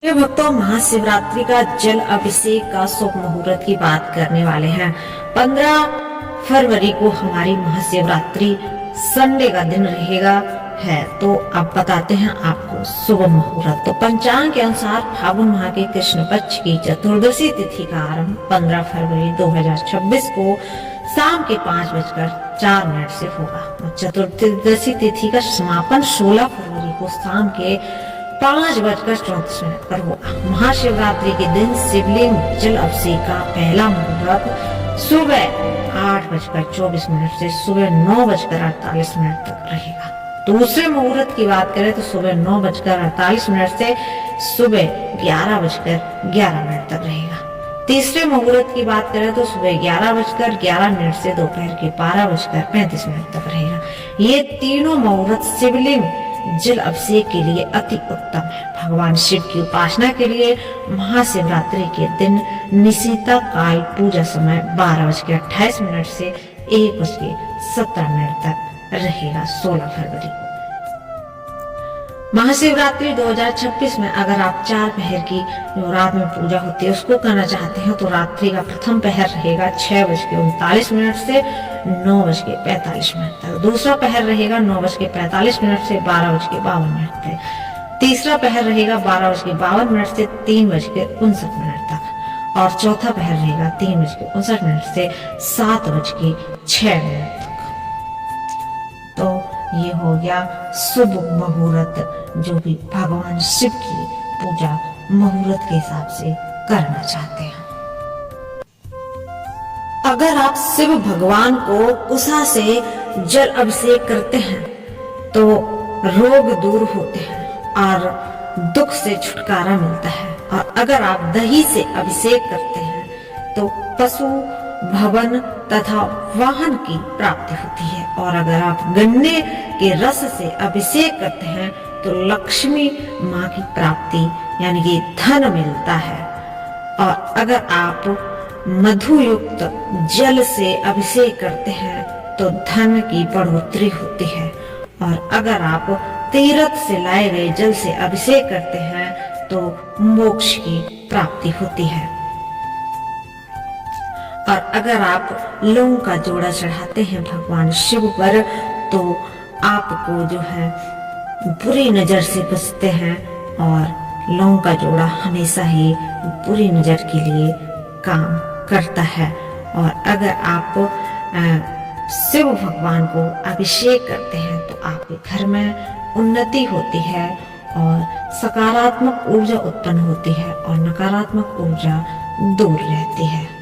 ये भक्तों, महाशिवरात्रि का जल अभिषेक का शुभ मुहूर्त की बात करने वाले हैं। 15 फरवरी को हमारी महाशिवरात्रि संडे का दिन रहेगा है। तो अब बताते हैं आपको शुभ मुहूर्त। तो पंचांग के अनुसार फागुन माह के कृष्ण पक्ष की चतुर्दशी तिथि का आरंभ 15 फरवरी 2026 को शाम के 5:04 से होगा। चतुर्दशी तिथि का समापन 16 फरवरी को शाम के 5:34 पर होगा। महाशिवरात्रि के दिन शिवलिंग जल अभिषेक का पहला मुहूर्त सुबह 8:24 से सुबह 9:48 तक रहेगा। दूसरे मुहूर्त की बात करें तो सुबह 9:48 से सुबह 11:11 तक रहेगा। तीसरे मुहूर्त की बात करें तो सुबह 11:11 से दोपहर के 12:35 तक रहेगा। ये तीनों मुहूर्त शिवलिंग जल अभिषेक के लिए अति उत्तम है। भगवान शिव की उपासना के लिए महाशिवरात्रि के दिन निशिता काल पूजा समय 12:28 से 1:17 तक रहेगा। 16 फरवरी महाशिवरात्रि 2026 में अगर आप 4 पहर की जो रात में पूजा होती है उसको करना चाहते हैं तो रात्रि का प्रथम पहर रहेगा 6:39 से 9:45 तक। दूसरा पहर रहेगा 9:45 से 12:52 तक। तीसरा पहर रहेगा 12:52 से 3:59 तक और चौथा पहर रहेगा 3:59 से 7:06 तक। तो ये हो गया शुभ मुहूर्त जो भी भगवान शिव की पूजा मुहूर्त के हिसाब से करना चाहते हैं। अगर आप शिव भगवान को उषा से जल अभिषेक करते हैं तो रोग दूर होते हैं और दुख से छुटकारा मिलता है। और अगर आप दही से अभिषेक करते हैं तो पशु भवन तथा वाहन की प्राप्ति होती है। और अगर आप गन्ने के रस से अभिषेक करते हैं तो लक्ष्मी माँ की प्राप्ति यानी कि धन मिलता है। और अगर आप मधु युक्त जल से अभिषेक करते हैं तो धन की बढ़ोतरी होती है। और अगर आप तीर्थ से लाए गए जल से अभिषेक करते हैं तो मोक्ष की प्राप्ति होती है। और अगर आप लौंग का जोड़ा चढ़ाते हैं भगवान शिव पर तो आपको जो है बुरी नजर से बचते हैं। और लौंग का जोड़ा हमेशा ही बुरी नजर के लिए काम करता है। और अगर आप शिव भगवान को अभिषेक करते हैं तो आपके घर में उन्नति होती है और सकारात्मक ऊर्जा उत्पन्न होती है और नकारात्मक ऊर्जा दूर रहती है।